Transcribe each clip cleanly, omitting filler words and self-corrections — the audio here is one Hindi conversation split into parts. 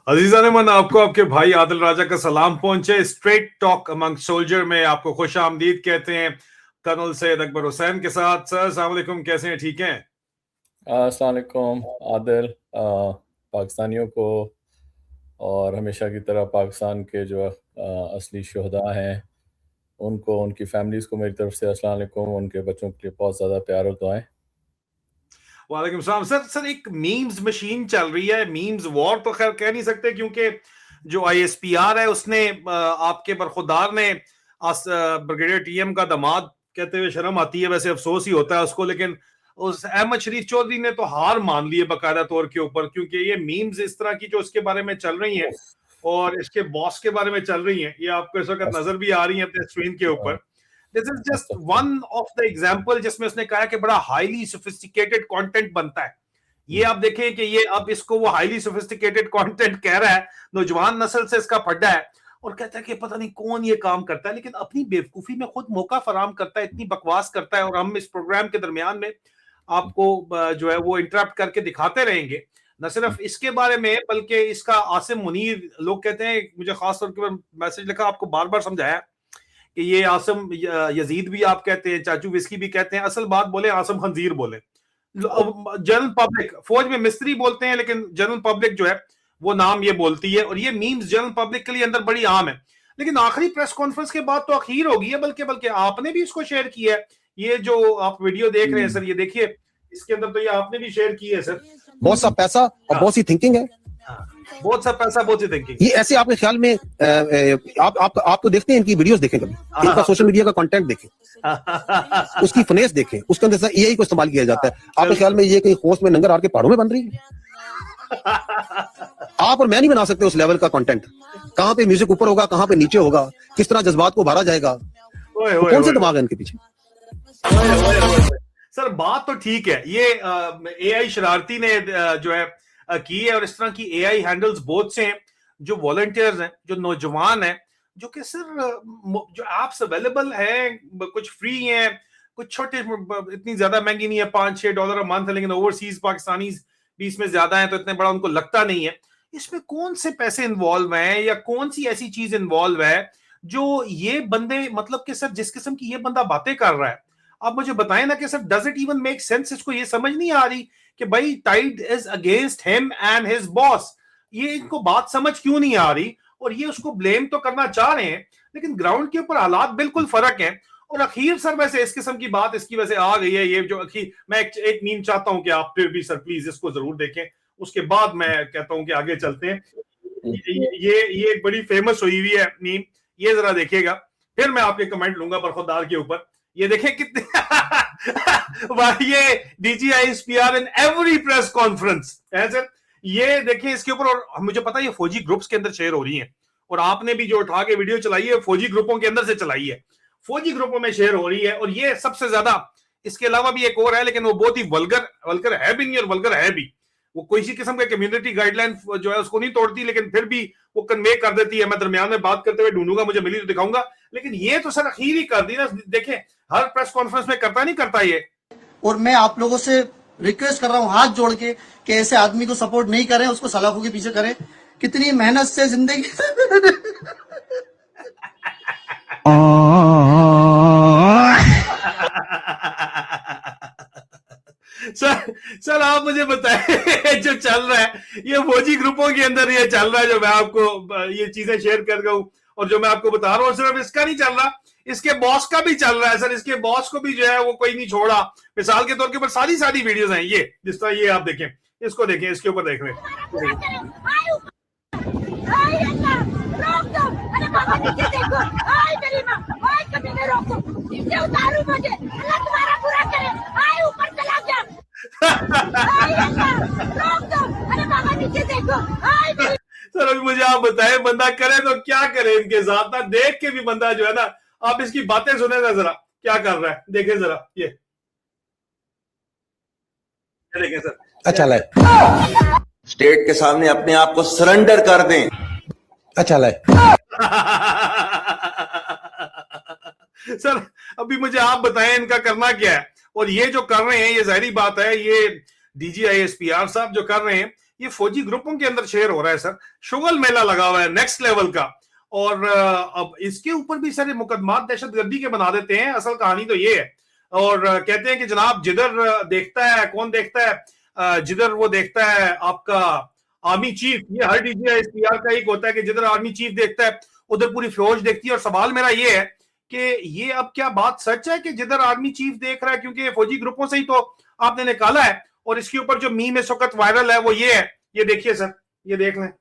अजीजा मन आपको आपके भाई आदिल राजा का सलाम पहुंचे। स्ट्रेट टॉक अमंग सोल्जर में आपको खुश आमदीद कहते हैं कर्नल सैयद अकबर हुसैन के साथ। सर अस्सलाम वालेकुम, कैसे हैं? ठीक हैं? अस्सलाम वालेकुम आदिल। पाकिस्तानियों को और हमेशा की तरह पाकिस्तान के जो असली शहदा हैं उनको, उनकी फैमिलीज़ को मेरी तरफ से अस्सलाम वालेकुम। उनके बच्चों के लिए बहुत ज़्यादा प्यार और दुआएं। वालेकुम सलाम। सर एक मीम्स मशीन चल रही है, मीम्स वॉर तो खैर कह नहीं सकते क्योंकि जो ISPR है उसने आपके बरखुरदार ने ब्रिगेडियर TM का दामाद कहते हुए शर्म आती है, वैसे अफसोस ही होता है उसको, लेकिन उस अहमद शरीफ चौधरी ने तो हार मान ली है बाकायदा तौर के ऊपर, क्योंकि ये मीम्स इस तरह की जो इसके बारे में चल रही हैं उफ, और इसके बॉस के बारे में चल रही हैं, ये आपको इस वक्त अस्त- नजर भी आ रही है अपने स्क्रीन के ऊपर। दिस इज जस्ट अस्तगफुरुल्लाह। वन ऑफ द एग्जाम्पल जिसमें उसने कहा कि बड़ा हाईली सोफिस्टिकेटेड कंटेंट बनता है। ये हम्म, आप देखें कि ये अब इसको वो हाईली सोफिस्टिकेटेड कंटेंट कह रहा है, नौजवान नस्ल से इसका फड्डा है और कहता है कि पता नहीं कौन ये काम करता है, लेकिन अपनी बेवकूफी में खुद मौका फराम करता है, इतनी बकवास करता है। और हम इस प्रोग्राम के दरमियान में आपको जो है वो इंटरप्ट करके दिखाते रहेंगे, न सिर्फ इसके बारे में बल्कि इसका आसिम मुनीर, लोग कहते हैं, मुझे खास तौर पर मैसेज लिखा, आपको बार बार समझाया कि ये आसम यजीद भी आप कहते हैं, चाचू विस्की भी कहते हैं, असल बात बोले आसम खंजीर बोले। जनरल पब्लिक फौज में मिस्त्री बोलते हैं, लेकिन जनरल पब्लिक जो है वो नाम ये बोलती है, और ये मीम्स जनरल पब्लिक के लिए अंदर बड़ी आम है। लेकिन आखिरी प्रेस कॉन्फ्रेंस के बाद तो अखीर हो गई है, बल्कि बल्कि आपने भी इसको शेयर किया है। ये जो आप वीडियो देख रहे हैं सर, ये देखिए, इसके अंदर तो ये आपने भी शेयर की है सर। बहुत सा पैसा और बहुत सी थिंकिंग है। बहुत सा पैसा, बहुत सी थिंकिंग। ये ऐसे आपके ख्याल में आप तो देखते हैं, इनकी वीडियोस देखें, कभी इनका सोशल मीडिया का कंटेंट देखें, उसकी फिनेस देखें, उसके अंदर AI को इस्तेमाल किया जाता है। आपके ख्याल में ये कहीं खोस में नंगर आर के पहाड़ों में बन रही है? आप और मैं नहीं बना सकते उस लेवल का कंटेंट। कहाँ पे म्यूजिक ऊपर होगा, कहाँ पे नीचे होगा, किस तरह जज्बात को भरा जाएगा, कौन से दिमाग है इनके पीछे? सर बात तो ठीक है, ये AI शरारती ने जो है की है, और इस तरह की AI हैंडल्स बहुत से हैं, जो वॉलंटियर्स हैं, जो नौजवान हैं, जो कि सर जो एप्स अवेलेबल हैं, कुछ फ्री हैं, कुछ छोटे, इतनी ज्यादा महंगी नहीं है, $5-6 अ मंथ, लेकिन ओवरसीज पाकिस्तानी भी इसमें ज्यादा है तो इतने बड़ा उनको लगता नहीं है। इसमें कौन से पैसे इन्वॉल्व हैं या कौन सी ऐसी चीज इन्वॉल्व है जो ये बंदे, मतलब कि सर जिस किस्म की ये बंदा बातें कर रहा है, आप मुझे बताएं ना कि sir does it even make sense? इसको ये समझ नहीं आ रही कि भाई tide is against him and his boss. ये इनको बात समझ क्यों नहीं आ रही? और ये उसको ब्लेम तो करना चाह रहे हैं, लेकिन ग्राउंड के ऊपर हालात बिल्कुल फर्क है। और अखीर सर वैसे इस किस्म की बात इसकी वजह से आ गई है, ये जो अखीर मैं एक मीम चाहता हूं कि आप फिर भी सर प्लीज इसको जरूर देखें, उसके बाद मैं कहता हूं कि आगे चलते हैं। ये एक बड़ी फेमस हुई हुई है मीम, ये जरा देखिएगा, फिर मैं आपके कमेंट लूंगा बरखुरदार के ऊपर। ये देखें कितने ये DGISPR in every press conference है सर, ये देखें इसके ऊपर। और मुझे पता है ये फौजी ग्रुप्स के अंदर शेयर हो रही है, और आपने भी जो उठा के वीडियो चलाई है फौजी ग्रुपों के अंदर से चलाई है, फौजी ग्रुपों में शेयर हो रही है, और ये सबसे ज्यादा। इसके अलावा भी एक और है, लेकिन वो बहुत ही वल्गर वल्गर है भी नहीं और वल्गर है भी, वो कोई सी किस्म का कम्युनिटी गाइडलाइन जो है उसको नहीं तोड़ती, लेकिन फिर भी वो कन्वे कर देती है। मैं दरमियान में बात करते हुए ढूंढूंगा, मुझे मिली तो दिखाऊंगा, लेकिन ये तो सर अखीर ही कर दी ना। देखें हर प्रेस कॉन्फ्रेंस में करता नहीं करता ये। और मैं आप लोगों से रिक्वेस्ट कर रहा हूं हाथ जोड़ के कि ऐसे आदमी को सपोर्ट नहीं करें, उसको सलाखों के पीछे करें। कितनी मेहनत से जिंदगी सर आप मुझे बताएं जो चल रहा है ये फौजी ग्रुपों के अंदर, ये चल रहा है जो मैं आपको ये चीजें शेयर कर रहा हूं, और जो मैं आपको बता रहा हूं सिर्फ इसका नहीं चल रहा, इसके बॉस का भी चल रहा है सर। इसके बॉस को भी जो है वो कोई नहीं छोड़ा। मिसाल के तौर के ऊपर सारी सारी वीडियोस हैं ये, जिस तरह ये आप देखें, इसको देखें, इसके ऊपर देख रहे हैं। सर अभी मुझे आप बताएं बंदा करे तो क्या करे इनके साथ ना, देख के भी बंदा जो है ना, आप इसकी बातें सुने ना जरा क्या कर रहा है, देखें जरा ये देखें सर। अच्छा लय, स्टेट के सामने अपने आप को सरेंडर कर दें। अच्छा लय। सर अभी मुझे आप बताएं इनका करना क्या है? और ये जो कर रहे हैं, ये जाहिर बात है, ये DGISPR साहब जो कर रहे हैं, ये फौजी ग्रुपों के अंदर शेयर हो रहा है सर। शुगल मेला लगा हुआ है नेक्स्ट लेवल का, और अब इसके ऊपर भी सारे मुकदमात दहशतगर्दी के बना देते हैं। असल कहानी तो ये है, और कहते हैं कि जनाब जिधर देखता है, कौन देखता है, जिधर वो देखता है आपका आर्मी चीफ, ये हर DGI-SPR का एक होता है कि जिधर आर्मी चीफ देखता है उधर पूरी फौज देखती है। और सवाल मेरा ये है कि ये अब क्या बात सच है कि जिधर आर्मी चीफ देख रहा है, क्योंकि फौजी ग्रुपों से ही तो आपने निकाला है। और इसके ऊपर जो मीम इस वक्त वायरल है वो ये है, ये देखिए सर, ये देख लें।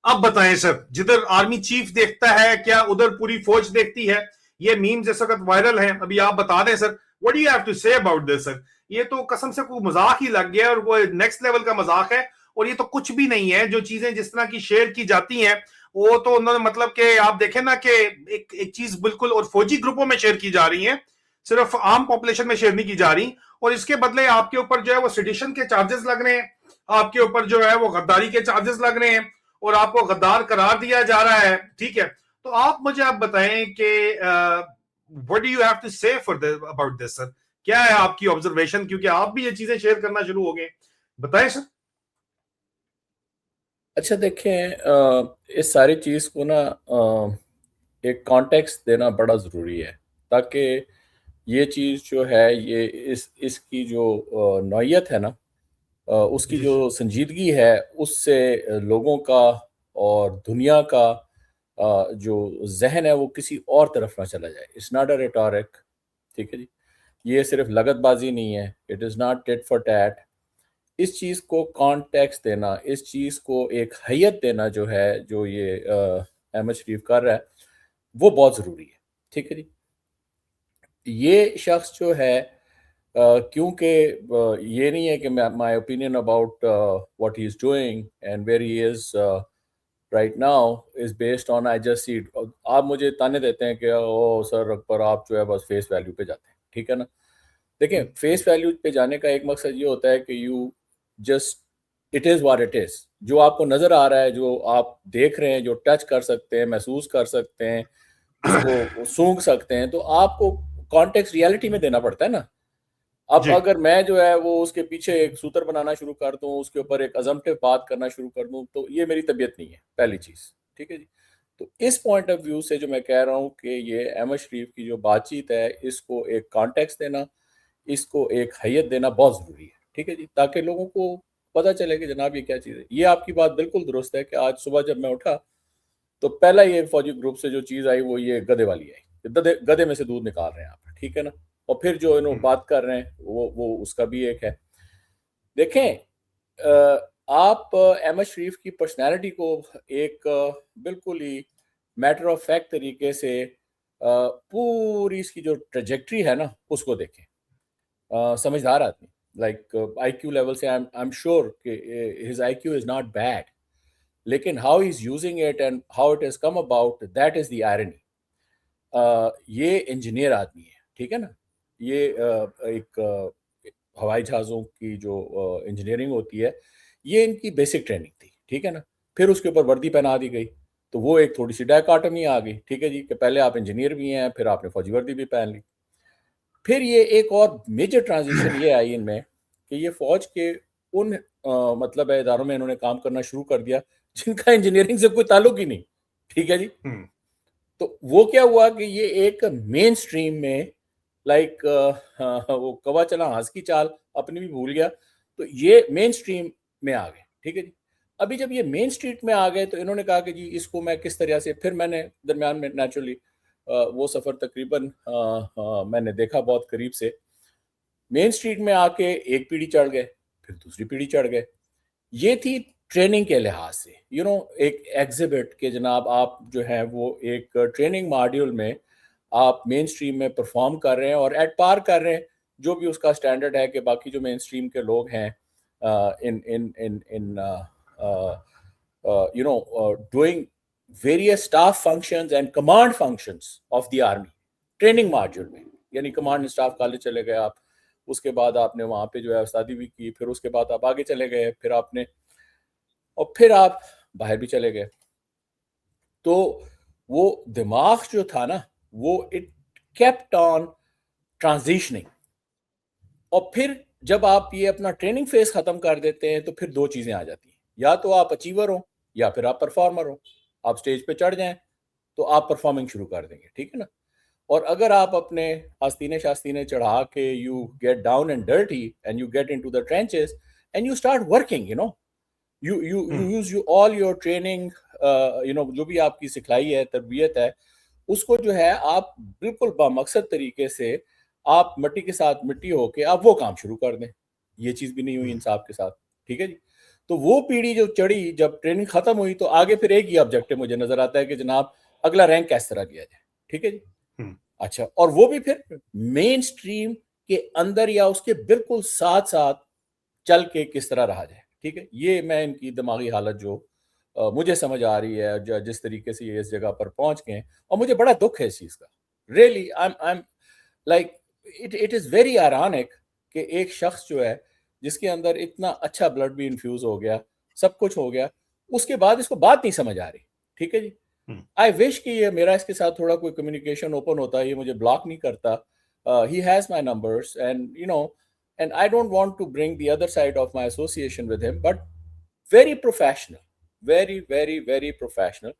अब बताएं सर, जिधर आर्मी चीफ देखता है क्या उधर पूरी फौज देखती है? ये मीम्स इस वक्त वायरल हैं। अभी आप बता दें sir, what do you have to say about this sir? ये तो कसम से कोई मजाक ही लग गया, और वो नेक्स्ट लेवल का मजाक है। और ये तो कुछ भी नहीं है। जो चीजें जिस तरह की शेयर की जाती हैं वो तो उन्होंने मतलब कि आप देखें ना कि एक चीज बिल्कुल और फौजी ग्रुपों में शेयर की जा रही है, सिर्फ आम पॉपुलेशन में शेयर नहीं की जा रही। और इसके बदले आपके ऊपर जो है वो सेडिशन के चार्जेस लग रहे हैं, आपके ऊपर जो है वो गद्दारी के चार्जेस लग रहे हैं, और आपको गद्दार करार दिया जा रहा है। ठीक है, तो आप मुझे आप बताएं कि what do you have to say for this about this sir? क्या है आपकी ऑब्जर्वेशन, क्योंकि आप भी ये चीजें शेयर करना शुरू हो गए, बताएं सर। अच्छा देखें, इस सारी चीज़ को ना एक कॉन्टेक्स्ट देना बड़ा ज़रूरी है, ताकि ये चीज़ जो है ये इसकी जो नौइयत है ना, उसकी जी जो संजीदगी है, उससे लोगों का और दुनिया का जो जहन है वो किसी और तरफ ना चला जाए। इट्स नॉट अ रिटोरिक, ठीक है जी, ये सिर्फ लगतबाजी नहीं है, it is not tit for tat. इस चीज़ को कॉन्टेक्स्ट देना, इस चीज़ को एक हैयत देना जो है, जो ये अहमद शरीफ कर रहा है, वो बहुत ज़रूरी है, ठीक है जी। ये शख्स जो है, क्योंकि ये नहीं है कि my opinion about what he is doing and where he is right now is based on I just see it. आप मुझे ताने देते हैं कि ओ सर अकबर आप जो है बस फेस वैल्यू पे जाते हैं, ठीक है ना। देखिए, फेस वैल्यू पे जाने का एक मकसद ये होता है कि you just it is what it is. जो आपको नज़र आ रहा है, जो आप देख रहे हैं, जो टच कर सकते हैं, महसूस कर सकते हैं, उसको सूंघ सकते हैं, तो आपको कॉन्टेक्स्ट रियलिटी में देना पड़ता है ना। अब जी अगर मैं जो है वो उसके पीछे एक सूत्र बनाना शुरू कर दूं, उसके ऊपर एक अजम्पटिव बात करना शुरू कर दूं, तो ये मेरी तबीयत नहीं है, पहली चीज़, ठीक है जी। तो इस पॉइंट ऑफ व्यू से जो मैं कह रहा हूँ कि ये अहमद शरीफ की जो बातचीत है, इसको एक कॉन्टेक्स्ट देना, इसको एक हैयत देना बहुत ज़रूरी है, ठीक है जी, ताकि लोगों को पता चले कि जनाब ये क्या चीज़ है। ये आपकी बात बिल्कुल दुरुस्त है कि आज सुबह जब मैं उठा तो पहला ये फौजी ग्रुप से जो चीज़ आई वो ये गधे वाली आई, गधे में से दूध निकाल रहे हैं आप, ठीक है ना। और फिर जो इन्होंने बात कर रहे हैं वो उसका भी एक है। देखें, आप अहमद शरीफ की पर्सनैलिटी को एक बिल्कुल ही मैटर ऑफ फैक्ट तरीके से पूरी इसकी जो ट्रेजेक्ट्री है ना उसको देखें। समझदार आदमी, लाइक IQ लेवल से आई एम श्योर कि his IQ is not bad, लेकिन how is using it and how it has come about, that is the irony. ये इंजीनियर आदमी है, ठीक है ना। ये एक हवाई जहाज़ों की जो इंजीनियरिंग होती है, ये इनकी बेसिक ट्रेनिंग थी, ठीक है ना। फिर उसके ऊपर वर्दी पहना दी गई, तो वो एक थोड़ी सी डायकॉटमी आ गई, ठीक है जी, कि पहले आप इंजीनियर भी हैं, फिर आपने फौजी वर्दी भी पहन ली। फिर ये एक और मेजर ट्रांजिशन ये आई इनमें कि ये फौज के उन मतलब है इदारों में इन्होंने काम करना शुरू कर दिया जिनका इंजीनियरिंग से कोई ताल्लुक ही नहीं, ठीक है जी। तो वो क्या हुआ कि ये एक मेन स्ट्रीम में, लाइक वो कवा चला हंस की चाल अपनी भी भूल गया, तो ये मेन स्ट्रीम में आ गए, ठीक है जी। अभी जब ये मेन स्ट्रीट में आ गए तो इन्होंने कहा कि जी इसको मैं किस तरह से, फिर मैंने दरमियान में नेचुरली वो सफ़र तकरीबन मैंने देखा बहुत करीब से। मेन स्ट्रीट में आके एक पीढ़ी चढ़ गए, फिर दूसरी पीढ़ी चढ़ गए। ये थी ट्रेनिंग के लिहाज से, एक एग्जिबिट के जनाब आप जो है वो एक ट्रेनिंग मॉड्यूल में आप मेन स्ट्रीम में परफॉर्म कर रहे हैं और एट पार कर रहे हैं जो भी उसका स्टैंडर्ड है कि बाकी जो मेन स्ट्रीम के लोग हैं in in in in doing various staff functions and command functions of the army training module में। यानी कमांड स्टाफ कॉलेज चले गए आप, उसके बाद आपने वहाँ पे जो है उस्तादी भी की, फिर उसके बाद आप आगे चले गए, फिर आपने, और फिर आप बाहर भी चले गए। तो वो दिमाग जो था ना, वो इट केप्ट ऑन ट्रांजिशनिंग। और फिर जब आप ये अपना ट्रेनिंग फेज खत्म कर देते हैं तो फिर दो चीजें आ जाती हैं, या तो आप अचीवर हो या फिर आप परफॉर्मर हो। आप स्टेज पे चढ़ जाएं तो आप परफॉर्मिंग शुरू कर देंगे, ठीक है ना। और अगर आप अपने आस्तीने शास्तीने चढ़ा के you get down and dirty and you get into the trenches and you start working, you use you all your training, जो भी आपकी सिखलाई है, तरबियत है, उसको जो है आप बिल्कुल बामकसद तरीके से आप मिट्टी के साथ मिट्टी होके आप वो काम शुरू कर दें। ये चीज भी नहीं हुई इंसाफ के साथ, ठीक है जी। तो वो पीढ़ी जो चढ़ी, जब ट्रेनिंग खत्म हुई तो आगे फिर एक ही ऑब्जेक्टिव मुझे नजर आता है कि जनाब अगला रैंक किस तरह दिया जाए, ठीक है जी। अच्छा, और वो भी फिर मेन स्ट्रीम के अंदर या उसके बिल्कुल साथ साथ चल के किस तरह रहा जाए, ठीक है। ये मैं इनकी दिमागी हालत जो मुझे समझ आ रही है, जिस तरीके से ये इस जगह पर पहुंच गए, और मुझे बड़ा दुख है इस चीज का। Really I am like it is very ironic कि एक शख्स जो है जिसके अंदर इतना अच्छा ब्लड भी इन्फ्यूज हो गया, सब कुछ हो गया, उसके बाद इसको बात नहीं समझ आ रही, ठीक है जी। आई विश कि ये मेरा इसके साथ थोड़ा कोई कम्युनिकेशन ओपन होता, ये मुझे ब्लॉक नहीं करता। He has my numbers and and I don't want to bring the other side of my association with him, but very professional, very very very professional।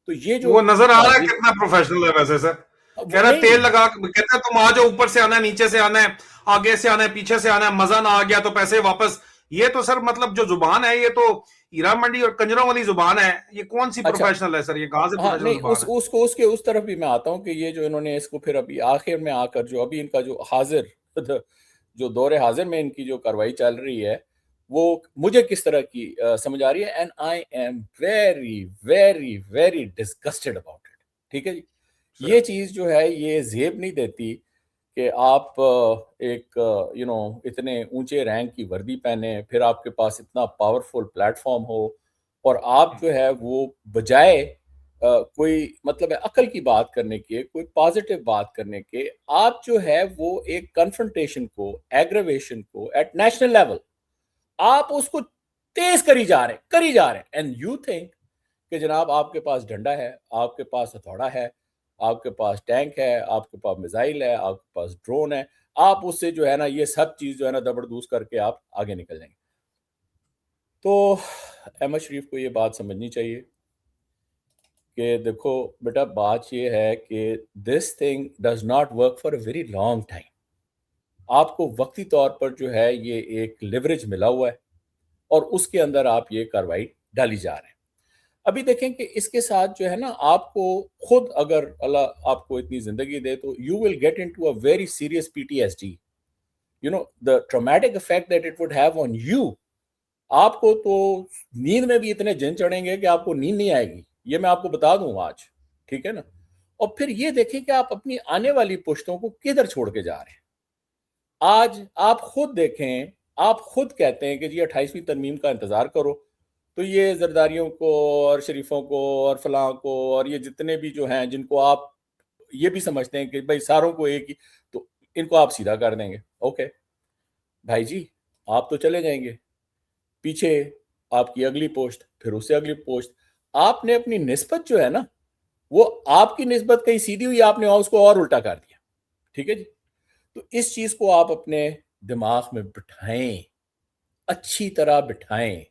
तो ये जो वो नजर आ रहा है कितना प्रोफेशनल है वैसे सर। कह रहा है तेल लगा, कहता है तुम आ जाओ, ऊपर से आना है, नीचे से आना है, आगे से आना है, पीछे से आना है, मजा ना आ गया तो पैसे वापस। ये तो सर मतलब जो जुबान है ये तो हीरा मंडी और कंजरों वाली जुबान है। ये कौन सी प्रोफेशनल है सर? ये कहां से प्रोफेशनल नहीं, जुबान है? उसको उसके उस तरफ भी मैं आता हूँ कि ये जो इन्होंने इसको फिर अभी आखिर में आकर जो अभी इनका जो हाजिर जो दौरे हाजिर में इनकी जो कार्रवाई चल रही है, वो मुझे किस तरह की समझ आ रही है, and I am very very very disgusted about it, ठीक है जी। ये चीज जो है ये जेब नहीं देती कि आप एक इतने ऊंचे रैंक की वर्दी पहने, फिर आपके पास इतना पावरफुल प्लेटफॉर्म हो, और आप जो है वो बजाय कोई मतलब है अकल की बात करने के, कोई पॉजिटिव बात करने के, आप जो है वो एक कन्फ्रंटेशन को, एग्रेवेशन को एट नेशनल लेवल आप उसको तेज करी जा रहे एंड यू थिंक कि जनाब आपके पास डंडा है, आपके पास हथौड़ा है, आपके पास टैंक है, आपके पास मिसाइल है, आपके पास ड्रोन है, आप उससे जो है ना ये सब चीज जो है ना जबरदस्त करके आप आगे निकल जाएंगे। तो अहमद शरीफ को ये बात समझनी चाहिए कि देखो बेटा, बात ये है कि this thing does not work for a very long time. आपको वक्ती तौर पर जो है ये एक लिवरेज मिला हुआ है और उसके अंदर आप ये कार्रवाई डाली जा रहे हैं। अभी देखें कि इसके साथ जो है ना आपको खुद, अगर अल्लाह आपको इतनी जिंदगी दे, तो you will get into a very serious PTSD, the traumatic effect that it would have on you. आपको तो नींद में भी इतने जिन चढ़ेंगे कि आपको नींद नहीं आएगी, ये मैं आपको बता दूं आज, ठीक है ना। और फिर ये देखें कि आप अपनी आने वाली पुश्तों को किधर छोड़ के जा रहे हैं। आज आप खुद देखें, आप खुद कहते हैं कि जी 28वीं तरमीम का इंतजार करो, तो ये जरदारियों को और शरीफों को और फलां को और ये जितने भी जो हैं जिनको आप ये भी समझते हैं कि भाई सारों को एक ही, तो इनको आप सीधा कर देंगे। ओके भाई जी, आप तो चले जाएंगे, पीछे आपकी अगली पोस्ट, फिर उससे अगली पोस्ट। आपने अपनी निस्बत जो है ना, वो आपकी निस्बत कहीं सीधी हुई, आपने उसको और उल्टा कर दिया, ठीक है जी। तो इस चीज को आप अपने दिमाग में बिठाएं, अच्छी तरह बिठाएं,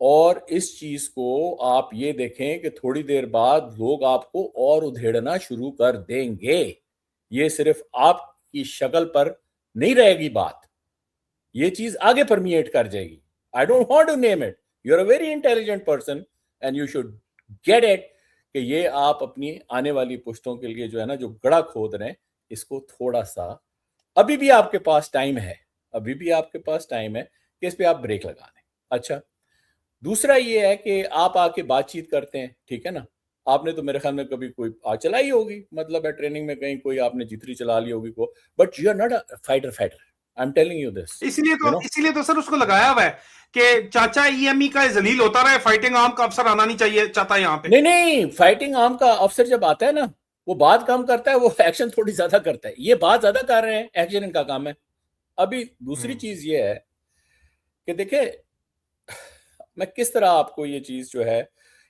और इस चीज को आप ये देखें कि थोड़ी देर बाद लोग आपको और उधेड़ना शुरू कर देंगे। ये सिर्फ आपकी शक्ल पर नहीं रहेगी बात, ये चीज आगे परमिएट कर जाएगी। I don't want to name it, you are a very intelligent person and you should get it कि ये आप अपनी आने वाली पुश्तों के लिए जो है ना, जो गड़ा खोद रहे हैं, इसको थोड़ा सा, अभी भी आपके पास टाइम है, अभी भी आपके पास टाइम है कि इस पे आप ब्रेक लगा दें। अच्छा, दूसरा ये है कि आप आके बातचीत करते हैं, ठीक है ना। आपने तो मेरे ख्याल में कभी कोई चलाई होगी, मतलब है ट्रेनिंग में कहीं कोई आपने जितरी चला ली होगी को, but you are not a fighter. I am telling you this. इसीलिए तो सर उसको लगाया हुआ है कि चाचा ईएमई का जलील होता रहे, फाइटिंग आर्म का अफसर आना नहीं चाहिए चाहता यहाँ पे। नहीं, फाइटिंग आर्म का अफसर जब आता है ना, वो बात कम करता है, वो एक्शन थोड़ी ज्यादा करता है। ये बात ज्यादा कर रहे हैं, एक्शन इनका काम है। अभी दूसरी चीज ये है कि देखे, मैं किस तरह आपको ये चीज जो है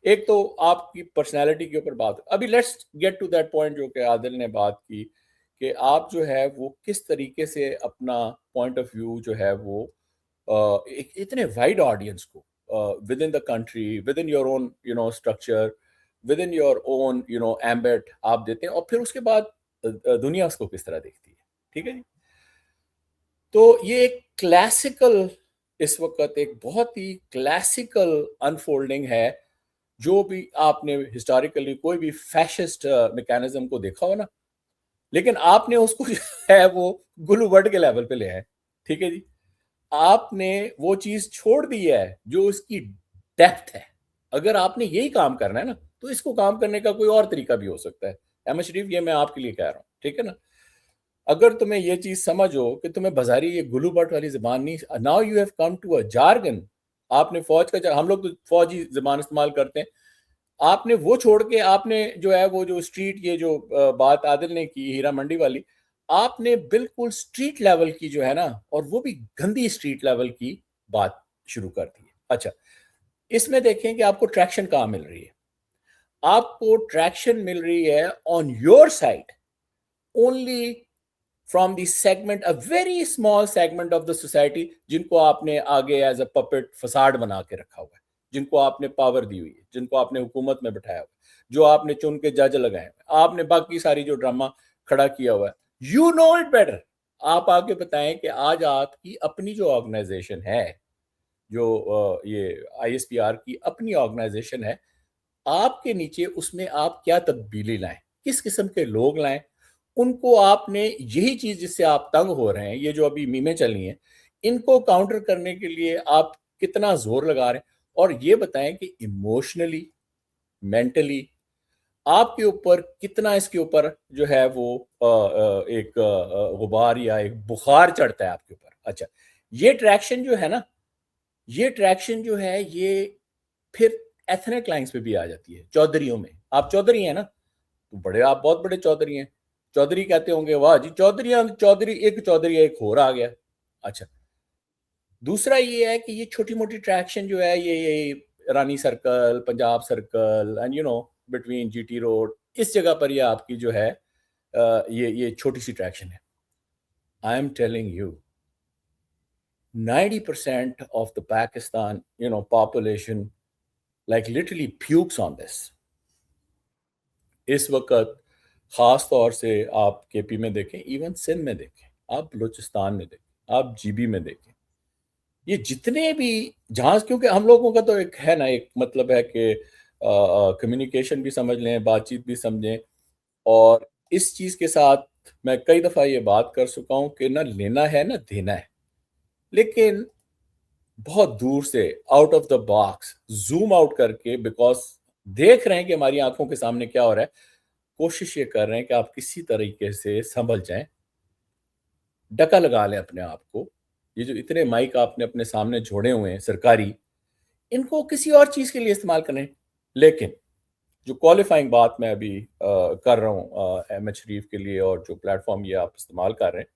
एक तो आपकी पर्सनालिटी के ऊपर बात, अभी let's get to that point जो कि आदिल ने बात की कि आप जो है वो किस तरीके से अपना पॉइंट ऑफ व्यू जो है वो एक इतने वाइड ऑडियंस को within the country, within your own structure, within your own ambit आप देते हैं, और फिर उसके बाद दुनिया उसको किस तरह देखती है। ठीक है जी। तो ये एक क्लासिकल, इस वक्त एक बहुत ही क्लासिकल अनफोल्डिंग है। जो भी आपने हिस्टोरिकली कोई भी फैशिस्ट मैकेनिज्म को देखा हो ना, लेकिन आपने उसको जो है वो गुलू वर्ड के लेवल पे ले आए। ठीक है जी। आपने वो चीज छोड़ दी है जो इसकी डेप्थ है। अगर आपने यही काम करना है ना, तो इसको काम करने का कोई और तरीका भी हो सकता है। अहमद शरीफ, ये मैं आपके लिए कह रहा हूँ, ठीक है ना। अगर तुम्हें ये चीज समझो कि तुम्हें बाजारी ये गुलू बट वाली जबान नहीं, now you have come to a jargon. आपने फौज का, हम लोग तो फौजी जबान इस्तेमाल करते हैं, आपने वो छोड़ के आपने जो है वो जो स्ट्रीट, ये जो बात आदिल ने की हीरा मंडी वाली, आपने बिल्कुल स्ट्रीट लेवल की जो है ना, और वो भी गंदी स्ट्रीट लेवल की बात शुरू कर दी है। अच्छा, इसमें देखें कि आपको ट्रैक्शन कहाँ मिल रही है। आपको ट्रैक्शन मिल रही है on your side only from the segment, a very small segment of the society, जिनको आपने आगे एज अ पपेट फसाड बना के रखा हुआ है, जिनको आपने पावर दी हुई है, जिनको आपने हुकूमत में बिठाया हुआ है, जो आपने चुन के जज लगाए हुए, आपने बाकी सारी जो ड्रामा खड़ा किया हुआ है। You know it better. आप आगे बताएं कि आज आपकी अपनी जो ऑर्गेनाइजेशन है, जो ये ISPR की अपनी ऑर्गेनाइजेशन है, आपके नीचे उसमें आप क्या तब्दीली लाएं, किस किस्म के लोग लाएं, उनको आपने यही चीज जिससे आप तंग हो रहे हैं, ये जो अभी मीमें चली हैं, इनको काउंटर करने के लिए आप कितना जोर लगा रहे हैं। और ये बताएं कि इमोशनली, मेंटली आपके ऊपर कितना इसके ऊपर जो है वो एक गुबार या एक बुखार चढ़ता है आपके ऊपर। अच्छा, ये ट्रैक्शन जो है ना, ये ट्रैक्शन जो है ये फिर एथनिक लाइंस पे भी आ जाती है। चौधरियों में, आप चौधरी हैं ना, तो बड़े, आप बहुत बड़े चौधरी हैं। चौधरी कहते होंगे वाह जी चौधरी, चौधरी एक और आ गया। अच्छा, दूसरा ये है कि ये छोटी मोटी ट्रैक्शन जो है, ये Rani circle, Punjab circle and between GT road, इस जगह पर ये आपकी जो है ये छोटी सी ट्रैक्शन है। आई am telling you 90% of the Pakistan population like literally pukes on this। इस वक्त खास तौर से आप KP में देखें, इवन सिंध में देखें, आप बलूचिस्तान में देखें, आप GB में देखें, ये जितने भी जहां, क्योंकि हम लोगों का तो एक है ना, एक मतलब है कि कम्युनिकेशन भी समझ लें, बातचीत भी समझें। और इस चीज के साथ मैं कई दफा ये बात कर चुका हूं कि ना लेना है ना देना है, लेकिन बहुत दूर से, out of the box, zoom out करके, बिकॉज देख रहे हैं कि हमारी आंखों के सामने क्या हो रहा है, कोशिश ये कर रहे हैं कि आप किसी तरीके से संभल जाएं, डका लगा लें अपने आप को। ये जो इतने माइक आपने अपने सामने जोड़े हुए हैं सरकारी, इनको किसी और चीज के लिए इस्तेमाल करें। लेकिन जो क्वालिफाइंग बात मैं अभी कर रहा हूं अहमद शरीफ के लिए, और जो प्लेटफॉर्म ये आप इस्तेमाल कर रहे हैं,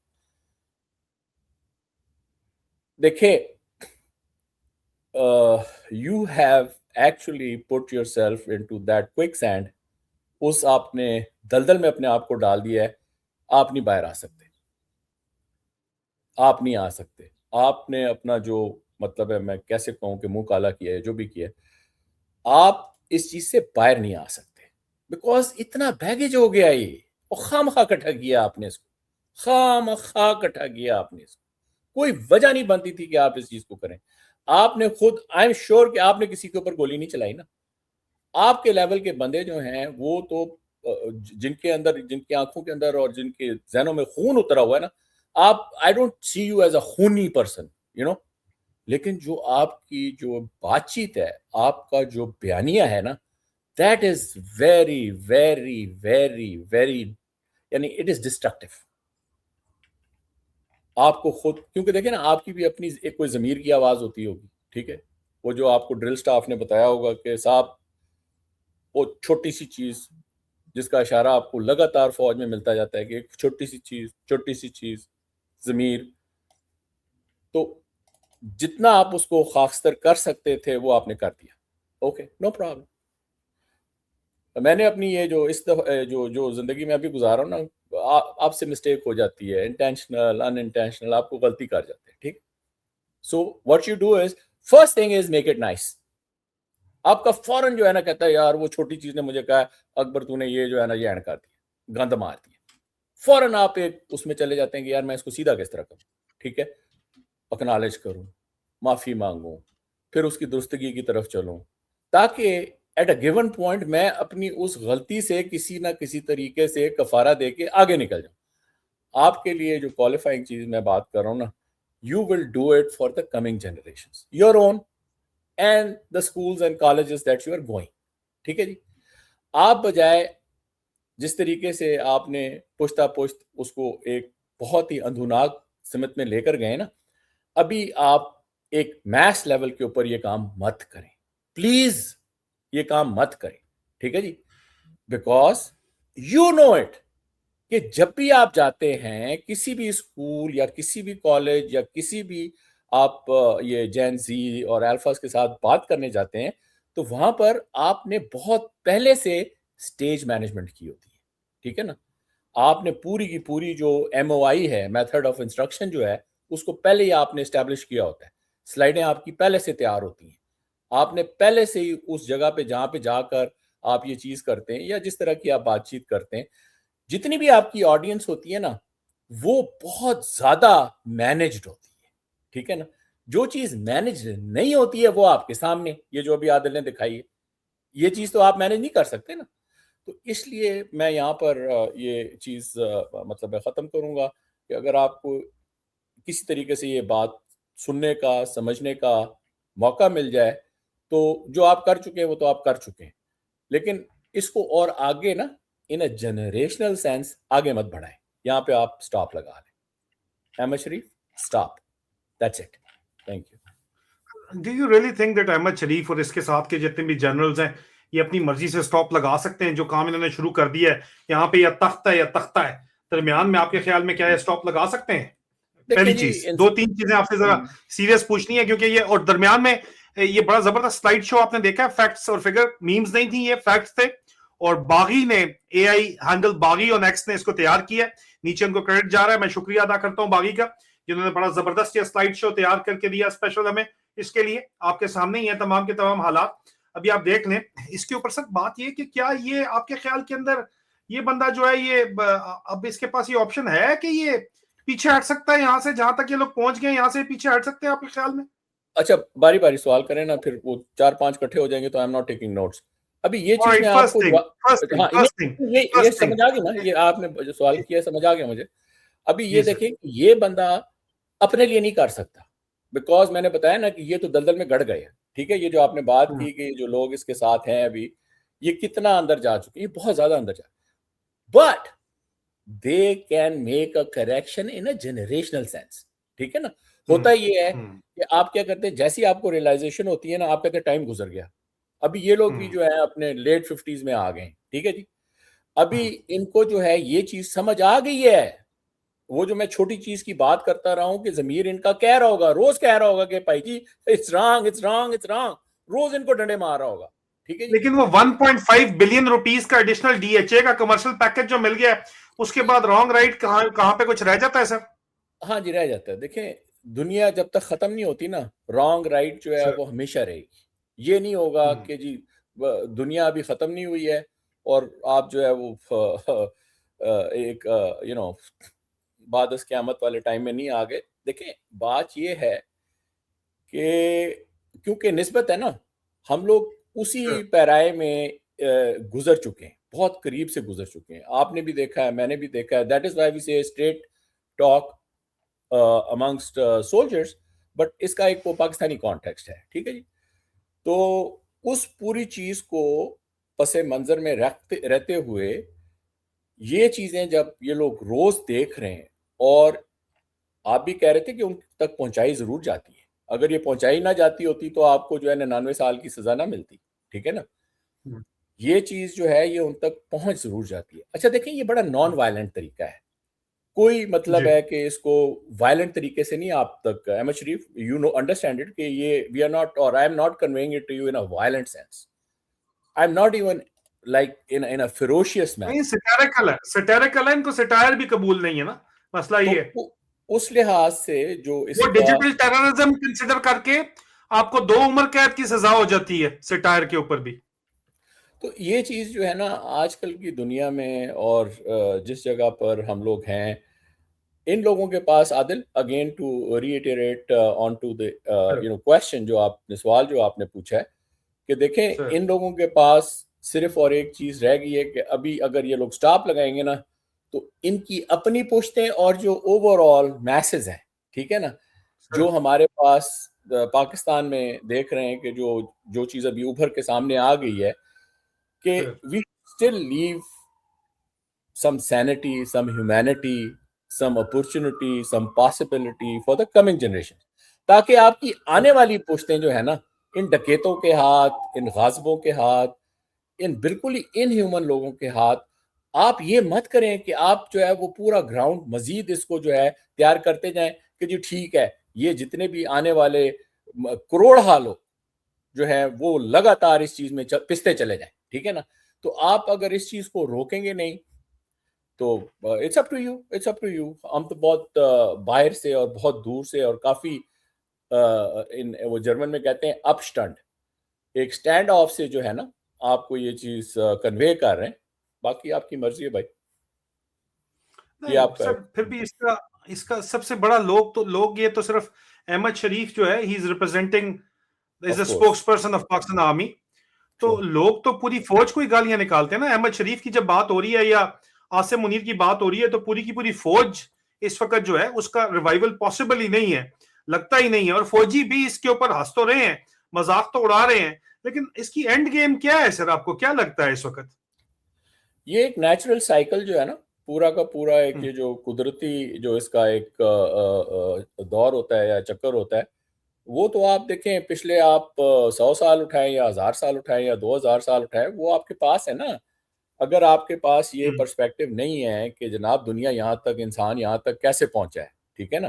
देखिए, you have actually put yourself into that quicksand। उस आपने दलदल में अपने आप को डाल दिया है। आप नहीं बाहर आ सकते, आप नहीं आ सकते। आपने अपना जो मतलब है, मैं कैसे कहूं कि मुंह काला किया है, जो भी किया है, आप इस चीज से बाहर नहीं आ सकते, बिकॉज इतना बैगेज हो गया ये, और खामखा इकट्ठा किया आपने इसको, खामखा इकट्ठा किया आपने इसको। कोई वजह नहीं बनती थी कि आप इस चीज को करें। आपने खुद, आई एम श्योर कि आपने किसी के ऊपर गोली नहीं चलाई ना। आपके लेवल के बंदे जो हैं वो तो जिनके अंदर, जिनकी आंखों के अंदर और जिनके जहनों में खून उतरा हुआ है ना, आप, I don't see you as a khooni person, लेकिन जो आपकी जो बातचीत है, आपका जो बयानिया है ना, that is very very very very, यानी इट इज डिस्ट्रक्टिव। आपको खुद, क्योंकि देखें ना, आपकी भी अपनी एक कोई ज़मीर की आवाज़ होती होगी, ठीक है। वो जो आपको ड्रिल स्टाफ ने बताया होगा कि साहब, वो छोटी सी चीज़ जिसका इशारा आपको लगातार फौज में मिलता जाता है कि एक छोटी सी चीज़ ज़मीर, तो जितना आप उसको खाकस्तर कर सकते थे वो आपने कर दिया। Okay, no problem. मैंने अपनी ये जो जो जिंदगी में अभी गुजारा हूं ना, आपसे मिस्टेक हो जाती है, इंटेंशनल अनइंटेंशनल, आपको गलती कर जाते हैं, ठीक। So what you do is, first thing is make it nice. आपका फौरन जो है ना कहता है यार वो छोटी चीज ने मुझे कहा अकबर तूने ये जो है ना ये एंड कर दिया, गंद मार दिया, फौरन आप एक उसमें चले जाते हैं कि यार मैं इसको सीधा किस तरह करूं, ठीक है, एक्नॉलेज करूं, माफी मांगूं, फिर उसकी दुरुस्तगी की तरफ चलूं, ताकि एट अ गिवन पॉइंट मैं अपनी उस गलती से किसी ना किसी तरीके से कफारा दे के आगे निकल जाऊं। आपके लिए जो क्वालिफाइंग चीज मैं बात कर रहा हूं ना, you will do it for the coming generations, your own and the schools and colleges that you are going, ठीक है जी। आप बजाय जिस तरीके से आपने पुश्ता पुश्त उसको एक बहुत ही अंधुनाक सिमत में लेकर गए ना, अभी आप एक मैस लेवल के ऊपर ये काम मत करें, प्लीज ये काम मत करें, ठीक है जी। बिकॉज यू नो इट कि जब भी आप जाते हैं किसी भी स्कूल या किसी भी कॉलेज या किसी भी आप ये जेन जी और अल्फास के साथ बात करने जाते हैं, तो वहां पर आपने बहुत पहले से स्टेज मैनेजमेंट की होती है, ठीक है ना। आपने पूरी की पूरी जो MOI है, मेथड ऑफ इंस्ट्रक्शन जो है, उसको पहले ही आपने एस्टेब्लिश किया होता है, स्लाइडें आपकी पहले से तैयार होती हैं, आपने पहले से ही उस जगह पे जहां पे जाकर आप ये चीज करते हैं या जिस तरह की आप बातचीत करते हैं, जितनी भी आपकी ऑडियंस होती है ना, वो बहुत ज्यादा मैनेज्ड होती है, ठीक है ना। जो चीज मैनेज नहीं होती है वो आपके सामने, ये जो अभी आदिल ने दिखाई है, ये चीज तो आप मैनेज नहीं कर सकते ना। तो इसलिए मैं यहाँ पर ये चीज मतलब मैं खत्म करूंगा कि अगर आपको किसी तरीके से ये बात सुनने का समझने का मौका मिल जाए, तो जो आप कर चुके हैं वो तो आप कर चुके हैं, लेकिन इसको और आगे ना इन अ जनरेशनल सेंस आगे मत बढ़ाएं, यहाँ पे आप स्टॉप लगा लें। Ahmed Sharif, stop, that's it, thank you. Do you really think that Ahmed Sharif और इसके साथ के जितने भी जनरल्स हैं ये अपनी मर्जी से स्टॉप लगा सकते हैं? जो काम इन्होंने शुरू कर दिया है यहाँ पे, या तख्त है या तख्ता है, दरमियान में आपके ख्याल में क्या है, स्टॉप लगा सकते हैं? पहली देखिए चीज, जी, दो तीन चीजें आपसे जरा सीरियस पूछनी है, क्योंकि ये और दरमियान में ये बड़ा जबरदस्त स्लाइड शो आपने देखा है, फैक्ट्स और फिगर, मीम्स नहीं थी, ये फैक्ट्स थे। और बागी ने, एआई हैंडल बागी और नेक्स्ट ने इसको तैयार किया, नीचे उनको क्रेडिट जा रहा है, मैं शुक्रिया अदा करता हूं बागी का, जिन्होंने बड़ा जबरदस्त ये स्लाइड शो तैयार करके दिया स्पेशल हमें। इसके लिए आपके सामने ही है तमाम के तमाम हालात, अभी आप देख लें। इसके ऊपर सर बात ये कि क्या ये आपके ख्याल के अंदर ये बंदा जो है ये अब इसके पास ये ऑप्शन है कि ये पीछे हट सकता है यहाँ से, जहां तक ये लोग पहुंच गए यहाँ से पीछे हट सकते हैं आपके ख्याल में? अच्छा, बारी बारी सवाल करें ना, फिर वो 4-5 इकट्ठे हो जाएंगे तो आई एम नॉट टेकिंग नोट्स। अभी ये चीज मैं आपको हाँ, ये समझ आ गई ना, ये आपने जो सवाल किया समझ आ गया मुझे। अभी ये देखें, ये बंदा अपने लिए नहीं कर सकता, बिकॉज मैंने बताया ना कि ये तो दलदल में गड़ गए हैं, ठीक है। ये जो आपने बात की कि जो लोग इसके साथ हैं अभी, ये कितना अंदर जा चुके हैं, ये बहुत ज्यादा अंदर जा, but they can make a correction in a generational sense, ठीक है ना। होता ये है कि आप क्या करते हैं, जैसी आपको रियलाइजेशन होती है ना, आप कहते हैं टाइम गुजर गया। अभी ये लोग भी जो है अपने लेट 50s में आ गए, ठीक है जी। अभी इनको जो है ये चीज समझ आ गई है, वो जो मैं छोटी चीज की बात करता रहा हूं कि जमीर इनका कह रहा होगा, रोज कह रहा होगा कि भाई जी it's wrong, it's wrong, it's wrong, रोज इनको डंडे मार रहा होगा, ठीक है जी। लेकिन वो 1.5 बिलियन रुपीस का एडिशनल डीएचए का कमर्शियल पैकेज जो मिल गया है, उसके बाद रॉन्ग राइट कहां पे कुछ रह जाता है सर? हाँ जी, रह जाता है। देखें, दुनिया जब तक खत्म नहीं होती ना, रॉन्ग राइट जो है वो हमेशा रहेगी। ये नहीं होगा कि जी दुनिया अभी खत्म नहीं हुई है और आप जो है वो एक बाद क़यामत वाले टाइम में नहीं आ गए। देखें, बात ये है कि क्योंकि निस्बत है ना, हम लोग उसी पैराए में गुजर चुके हैं, बहुत करीब से गुजर चुके हैं। आपने भी देखा है, मैंने भी देखा है। दैट इज व्हाई वी से straight talk amongst soldiers, but इसका एक वो पाकिस्तानी कॉन्टेक्स्ट है, ठीक है जी। तो उस पूरी चीज को पसे मंजर में रहते हुए ये चीजें जब ये लोग रोज देख रहे हैं, और आप भी कह रहे थे कि उन तक पहुंचाई जरूर जाती है, अगर ये पहुंचाई ना जाती होती तो आपको जो है 99 साल की सजा ना मिलती, ठीक है ना। ये चीज जो है ये उन तक पहुंच जरूर जाती है। अच्छा देखें, ये बड़ा नॉन वायलेंट तरीका है, कोई मतलब है कि इसको वायलेंट तरीके से नहीं आप तक, Ahmed Sharif, you know understand it कि ये वी आर नॉट, और I am not conveying it to you in a violent sense, I am not even like in a ferocious manner. नहीं, सैटारिकल है, इनको सटायर भी कबूल नहीं है ना, मसला ये है। तो उस लिहाज से जो वो इसका डिजिटल टेररिज्म कंसिडर करके आपको 2 उम्र कैद की सजा हो जाती है सटायर के ऊपर भी। तो ये चीज जो है ना आजकल की दुनिया में और जिस जगह पर हम लोग हैं, इन लोगों के पास, Adil, again to reiterate on to the question जो आपने, सवाल जो आपने पूछा है, कि देखें सर। इन लोगों के पास सिर्फ और एक चीज रह गई है कि अभी अगर ये लोग स्टॉप लगाएंगे ना, तो इनकी अपनी पुश्तें और जो ओवरऑल मैसेज हैं, ठीक है ना, जो हमारे पास पाकिस्तान में देख रहे हैं कि जो जो चीज अभी उभर के सामने आ गई है कि we still leave some sanity, some humanity, some opportunity, some possibility for the coming generation, ताकि आपकी आने वाली पुश्तें जो है ना, इन डकैतों के हाथ, इन गाज़िबों के हाथ, इन बिल्कुल ही इनह्यूमन लोगों के हाथ, आप ये मत करें कि आप जो है वो पूरा ग्राउंड मजीद इसको जो है तैयार करते जाएं कि जी ठीक है, ये जितने भी आने वाले करोड़ लोग जो है वो लगातार इस चीज में पिसते चले जाएं, ठीक है ना। तो आप अगर इस चीज को रोकेंगे नहीं तो it's up to you, it's up to you. हम तो बहुत बाहर से और बहुत दूर से और काफी इन वो जर्मन में कहते हैं अपस्टंट, एक स्टैंड ऑफ से जो है ना आपको ये चीज कन्वे कर रहे हैं। बाकी आपकी मर्जी है भाई। ये आप सर, फिर भी इसका इसका सबसे बड़ा लोग ये तो सिर्फ अहमद शरीफ जो है, he is representing, is the spokes person of Pakistan army. तो लोग तो पूरी फौज को ही गालियां निकालते हैं ना। अहमद शरीफ की जब बात हो रही है या आसिम मुनीर की बात हो रही है, तो पूरी की पूरी फौज इस वक्त जो है उसका रिवाइवल पॉसिबल ही नहीं है, लगता ही नहीं है। और फौजी भी इसके ऊपर हंस तो रहे हैं, मजाक तो उड़ा रहे हैं, लेकिन इसकी एंड गेम क्या है सर, आपको क्या लगता है इस वक्त? ये एक नेचुरल साइकिल जो है ना, पूरा का पूरा एक ये जो कुदरती जो इसका एक दौर होता है या चक्कर होता है, वो तो आप देखें पिछले आप 100 साल उठाएं या 1000 साल उठाएं या 2000 साल उठाएं, वो आपके पास है ना। अगर आपके पास ये पर्सपेक्टिव नहीं है कि जनाब दुनिया यहाँ तक, इंसान यहाँ तक कैसे पहुंचा है, ठीक है ना,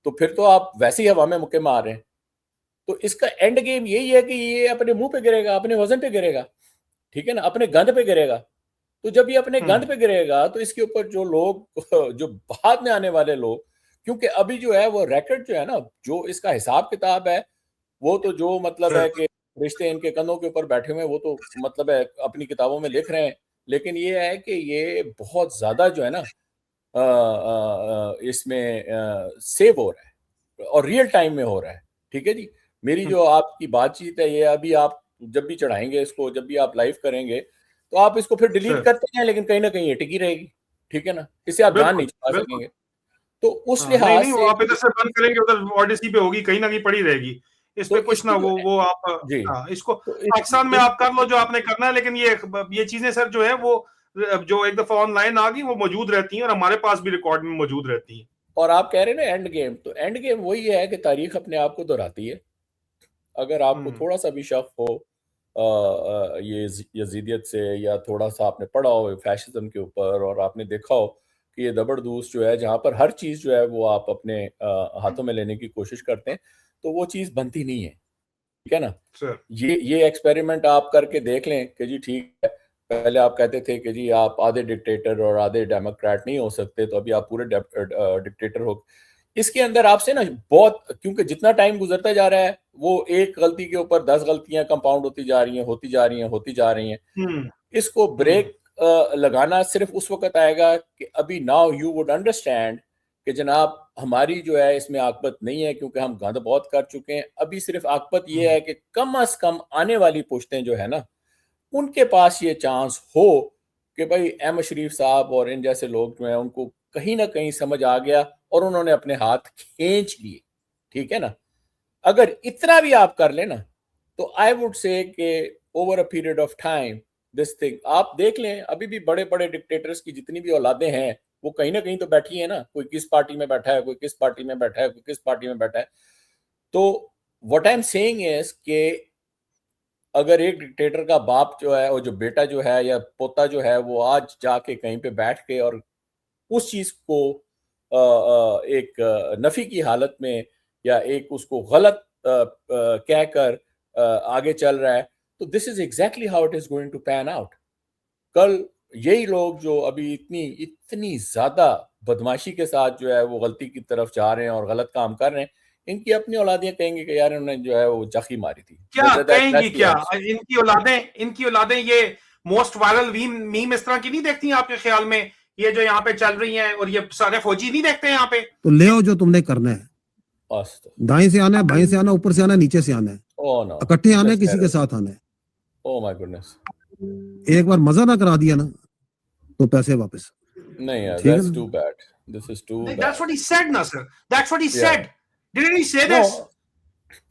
तो फिर तो आप वैसे ही हवा में मुक्के मार रहे हैं। तो इसका एंड गेम यही है कि ये अपने मुंह पे गिरेगा, अपने वजन पे गिरेगा, ठीक है ना, अपने गंद पे गिरेगा। तो जब ये अपने गंद पे गिरेगा तो इसके ऊपर जो लोग जो बाद में आने वाले लोग, क्योंकि अभी जो है वो रैकेट जो है ना, जो इसका हिसाब किताब है, वो तो जो मतलब है कि रिश्ते इनके कंधों के ऊपर बैठे हुए हैं, वो तो मतलब है अपनी किताबों में लिख रहे हैं। लेकिन ये है कि ये बहुत ज्यादा जो है ना इसमें सेव हो रहा है और रियल टाइम में हो रहा है, ठीक है जी। मेरी जो आपकी बातचीत है, ये अभी आप जब भी चढ़ाएंगे इसको, जब भी आप लाइव करेंगे, तो आप इसको फिर डिलीट करते हैं, लेकिन कहीं ना कहीं ये टिकी रहेगी, ठीक है ना। इसे आप जान नहीं छुपा सकेंगे। तो उस लिहाज से आप इधर से बंद करेंगे, उधर ओडिसी पे होगी, कहीं ना कहीं पड़ी रहेगी। इस पे कुछ ना वो आप इसको पाकिस्तान में आप कर लो जो आपने करना है, लेकिन ये चीजें सर जो है वो जो एक दफा ऑनलाइन आ गई वो मौजूद रहती हैं और हमारे पास भी रिकॉर्ड में मौजूद रहती हैं। और आप कह रहे हैं ना एंड गेम, तो एंड गेम वही है कि तारीख अपने आप को दोहराती है। अगर आपको थोड़ा सा भी शक हो ये यजीदियत से, या थोड़ा सा आपने पढ़ा हो फैशिज्म के ऊपर और आपने देखा हो कि ये जबरदस्त जो है, जहाँ पर हर चीज़ जो है वो आप अपने हाथों में लेने की कोशिश करते हैं, तो वो चीज़ बनती नहीं है, ठीक है ना। ये एक्सपेरिमेंट आप करके देख लें कि जी ठीक है, पहले आप कहते थे कि जी आप आधे डिक्टेटर और आधे डेमोक्रेट नहीं हो सकते, तो अभी आप पूरे डिक्टेटर हो। इसके अंदर आपसे ना बहुत, क्योंकि जितना टाइम गुजरता जा रहा है वो एक गलती के ऊपर 10 गलतियां कंपाउंड होती जा रही हैं, होती जा रही हैं, होती जा रही हैं। इसको ब्रेक लगाना सिर्फ उस वक्त आएगा कि अभी नाउ यू वुड अंडरस्टैंड कि जनाब हमारी जो है इसमें आकबत नहीं है, क्योंकि हम गंद बहुत कर चुके हैं। अभी सिर्फ आकबत ये है कि कम अज कम आने वाली पुश्तें जो है ना, उनके पास ये चांस हो कि भाई अहमद शरीफ साहब और इन जैसे लोग जो हैं उनको कहीं ना कहीं समझ आ गया और उन्होंने अपने हाथ खींच लिए, ठीक है ना। अगर इतना भी आप कर लेना, तो आई वुड से कि over a period of time this thing, आप देख लें अभी भी बड़े बड़े डिक्टेटर्स की जितनी भी औलादें हैं वो कहीं ना कहीं तो बैठी है ना, कोई किस पार्टी में बैठा है, कोई किस पार्टी में बैठा है, कोई किस पार्टी में बैठा है। तो what I am saying is कि अगर एक डिक्टेटर का बाप जो है और जो बेटा जो है या पोता जो है वो आज जाके कहीं पे बैठ के और उस चीज को एक नफी की हालत में या एक उसको गलत कहकर आगे चल रहा है, तो this is exactly how it is going to pan out. कल यही लोग जो अभी इतनी ज्यादा बदमाशी के साथ जो है वो गलती की तरफ जा रहे हैं और गलत काम कर रहे हैं, इनकी अपनी औलादियां कहेंगे कि यार इन्होंने जो है वो जाकी मारी थी। क्या कहेंगी? क्या that's इनकी औलादें ये मोस्ट वायरल मीम इस तरह की नहीं देखती हैं आपके ख्याल में? ये जो यहाँ पे चल रही हैं और ये सारे फौजी नहीं देखते हैं यहाँ पे? तो ले आओ जो तुमने करना है, दाएं से आना है, बाएं से आना है, ऊपर से आना है, नीचे से आना है, Oh no, इकट्ठे आना है, that's किसी के terrible. साथ आना है। Oh my goodness. एक बार मजा ना करा दिया ना तो पैसे वापस। नहीं यार, ठीक है that's ना? too bad. This is too bad. That's what he said ना sir. That's what he Yeah. said. Didn't he say No, this?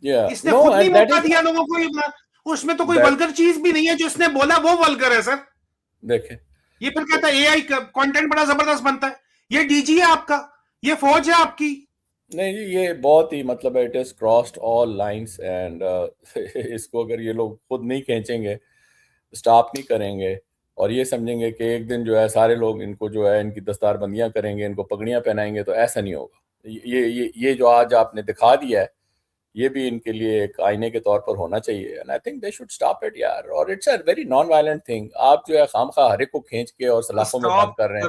yeah. इसने No, खुद नहीं and that मौका is दिया लोगों को। ये उसमें तो कोई that- वल्गर चीज भी नहीं है, जो इसने बोला वो वल्गर है सर। देखें, ये फिर कहता है एआई कंटेंट बड़ा जबरदस्त बनता है। ये डीजी है आपका, ये फौज है आपकी। नहीं जी, ये बहुत ही मतलब it is crossed all lines and इसको अगर ये लोग खुद नहीं खींचेंगे, स्टॉप नहीं करेंगे और ये समझेंगे कि एक दिन जो है सारे लोग इनको जो है इनकी दस्तारबंदियां करेंगे, इनको पगड़ियां पहनाएंगे, तो ऐसा नहीं होगा। ये जो आज आपने दिखा दिया है, ये भी इनके लिए एक आईने के तौर पर होना चाहिए। And I think they should stop it यार। और it's a very non violent thing. आप जो है खामखा हर एक को खींच के और सलाखों में बंद कर रहे हैं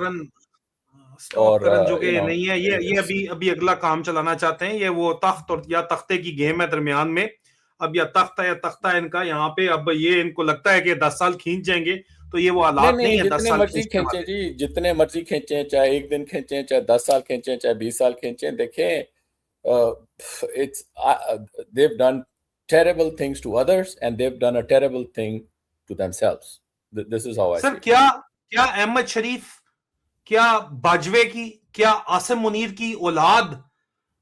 और जो कि you know, नहीं है, ये अभी अगला काम चलाना चाहते हैं। ये वो तख्त और या तख्ते की गेम है दरमियान में। अब या तख्त है या तख्ता है इनका यहाँ पे। अब ये इनको लगता है कि 10 साल खींच जाएंगे, तो ये वो हालात नहीं है। 10 जितने साल मर्जी खींचे जी, जितने मर्जी खींचे, चाहे एक दिन खींचे, चाहे 10 साल खींचे, चाहे 20 साल खींचे। देखें, it's they've done terrible things to others and they've done a terrible thing to themselves. This is how I sir see it. क्या अहमद शरीफ, क्या बाजवे की, क्या आसिम मुनीर की औलाद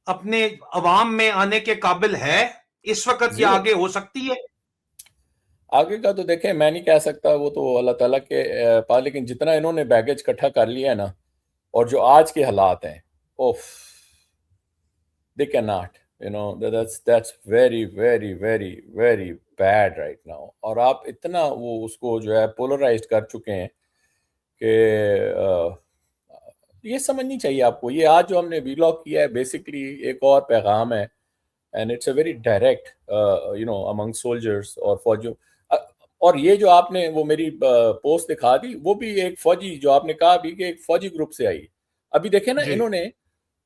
अपने अवाम में आने के काबिल है इस वक्त, या आगे हो सकती है? आगे का तो देखें, मैं नहीं कह सकता, वो तो अल्लाह ताला के पास। लेकिन जितना इन्होंने बैगेज इकट्ठा कर लिया है ना, और जो आज के हालात हैं, ओफ, they cannot, you know, that's very very very very bad right now. और आप इतना वो उसको जो है पोलराइज्ड कर चुके हैं कि ये समझनी चाहिए आपको। ये आज जो हमने वीलॉग किया है, बेसिकली एक और पैगाम है, and it's a very direct you know among soldiers और फौजियों। और ये जो आपने वो मेरी पोस्ट दिखा दी, वो भी एक फौजी, जो आपने कहा भी कि एक फौजी ग्रुप से आई। अभी देखे ना, इन्होंने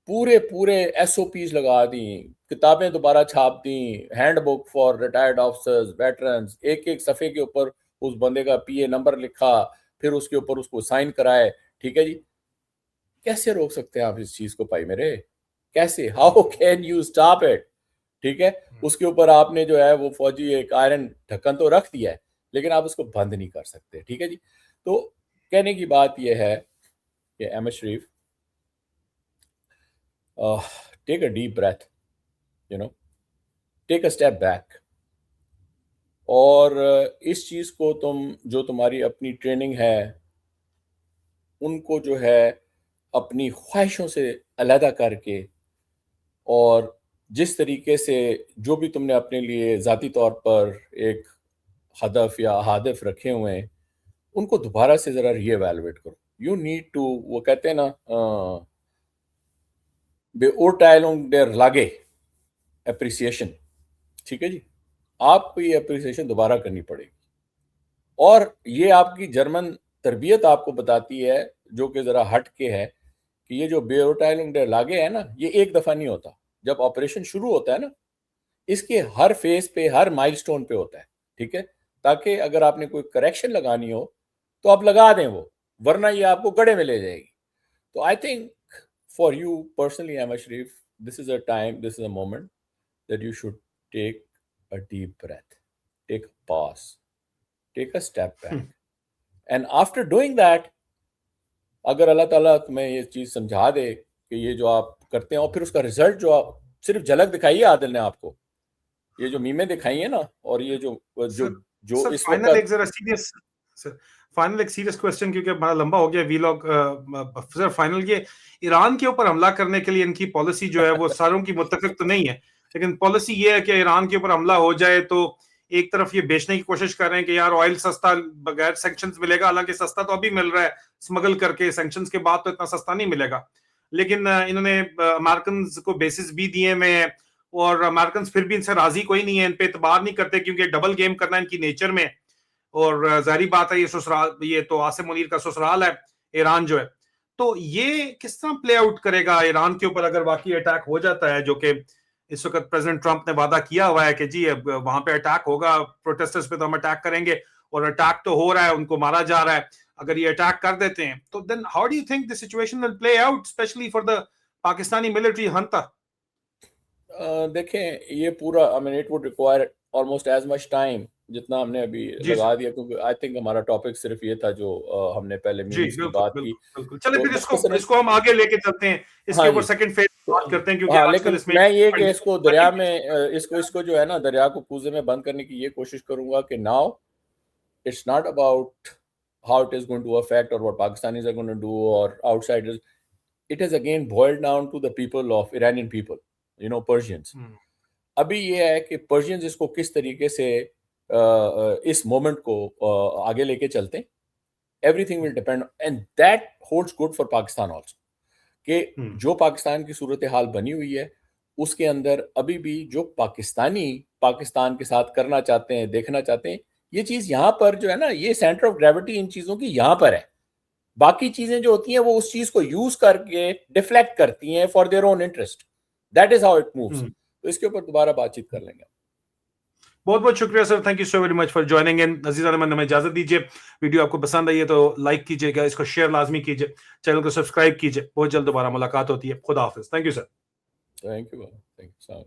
पूरे एसओपीज लगा दी, किताबें दोबारा छाप दी, handbook for retired officers, veterans, एक सफ़े के ऊपर उस बंदे का पीए नंबर लिखा, फिर उसके ऊपर उसको साइन कराए। ठीक है जी, कैसे रोक सकते हैं आप इस चीज को भाई मेरे? कैसे? How can you stop it? ठीक है, उसके ऊपर आपने जो है वो फौजी एक आयरन ढक्कन तो रख दिया है, लेकिन आप उसको बंद नहीं कर सकते। ठीक है जी, तो कहने की बात यह है कि Ahmed Sharif, take a deep breath, you know, take a step back, और इस चीज को जो तुम्हारी अपनी ट्रेनिंग है, उनको जो है अपनी ख्वाहिशों से अलहदा करके, और जिस तरीके से जो भी तुमने अपने लिए ज़ाती तौर पर एक हदफ या हादफ रखे हुए हैं, उनको दोबारा से ज़रा रीएवैल्यूएट करो। यू नीड टू, वो कहते हैं ना, beurteilung der Lage, एप्रिसिएशन। ठीक है जी, आपको ये एप्रिसिएशन दोबारा करनी पड़ेगी। और ये आपकी जर्मन तरबियत आपको बताती है, जो कि ज़रा हट के है, कि ये जो बेउरटेilung der Lage है ना, ये एक दफ़ा नहीं होता। जब ऑपरेशन शुरू होता है ना, इसके हर फेज पे, हर माइलस्टोन पे होता है। ठीक है, ताकि अगर आपने कोई करेक्शन लगानी हो तो आप लगा दें वो, वरना ये आपको गड़े में ले जाएगी। तो I think for you personally, Ahmed Sharif, this is a time, this is a moment that you should take a deep breath, take a pause, take a step back, and after doing that, अगर अल्लाह ताला तुम्हें ये चीज़ समझा दे कि ये जो आप करते हैं, और फिर उसका रिजल्ट जो आप सिर्फ झलक दिखाई है आदिल ने आपको, ये जो मीमें दिखाई है ना, और ये जो इस वक्त फाइनल एक सीरियस क्वेश्चन, क्योंकि बड़ा लंबा हो गया वीलॉग। सर फाइनल, ये ईरान के ऊपर हमला करने के लिए इनकी पॉलिसी जो है वो सारों की मुत्तफिक तो नहीं है, लेकिन पॉलिसी ये है कि ईरान के ऊपर हमला हो जाए तो एक तरफ ये बेचने की कोशिश कर रहे हैं कि यार ऑयल सस्ता बगैर सैंक्शंस मिलेगा, हालांकि सस्ता तो अभी मिल रहा है स्मगल करके, सैंक्शंस के बाद तो इतना सस्ता नहीं मिलेगा। लेकिन इन्होंने अमेरिकन को बेसिस भी दिए हुए हैं, और अमेरिकन फिर भी इनसे राजी कोई नहीं है, इन पे एतबार नहीं करते, क्योंकि डबल गेम करना इनकी नेचर में। और जाहिर बात है ये तो आसिम मुनीर का ससुराल है ईरान जो है। तो ये किस तरह प्ले आउट करेगा ईरान के ऊपर अगर वाकई अटैक हो जाता है, जो कि इस वक्त प्रेसिडेंट ट्रंप ने वादा किया हुआ है कि जी अब वहां पे अटैक होगा, प्रोटेस्टर्स पे तो हम अटैक करेंगे, और अटैक तो हो रहा है, उनको मारा जा रहा है। अगर ये अटैक कर देते हैं तो then how do you think the situation will play out, specially for the Pakistani military hunter? देखें, ये पूरा I mean it would require almost as much time जितना हमने अभी जी लगा दिया, क्योंकि आई थिंक हमारा टॉपिक सिर्फ ये था जो हमने पहले जी मीन्स की बिल्कुल बात बिल्कुल की। बिल्कुल। चले तो फिर मुख्तसरन इसको हम आगे लेके चलते हैं, इसके हाँ ऊपर जी, सेकंड फेज बात करते हैं, क्योंकि हाँ, आजकल लेकिन इसमें मैं ये कि इसको दरिया में इसको जो है ना, दरिया को कूजे में बंद करने की ये कोशिश करूंगा कि now it's not about how it is going to affect or what Pakistanis are going to do or outsiders. It is again boiled down to the people of Iranian people, Persians. अभी ये है कि Persians इसको किस तरीके से इस मोमेंट को आगे लेके चलते हैं. Everything will depend, and that holds good for Pakistan also. कि जो पाकिस्तान की सूरत हाल बनी हुई है उसके अंदर अभी भी जो पाकिस्तानी पाकिस्तान के साथ करना चाहते हैं, देखना चाहते हैं, ये चीज यहाँ पर जो है ना, ये सेंटर ऑफ ग्रेविटी इन चीजों की यहाँ पर है. बाकी चीजें जो होती हैं वो उस चीज को यूज करके डिफ्लेक्ट करती हैं for their own interest. That is how it moves. तो इसके ऊपर दोबारा बातचीत कर लेंगे. बहुत बहुत शुक्रिया सर, thank you so very much for joining in. अजीज़ान हमें इजाजत दीजिए. वीडियो आपको पसंद आई है तो लाइक कीजिएगा, इसको शेयर लाजमी कीजिए, चैनल को सब्सक्राइब कीजिए. बहुत जल्द दोबारा मुलाकात होती है. खुदा हाफिज. Thank you sir. Thank you.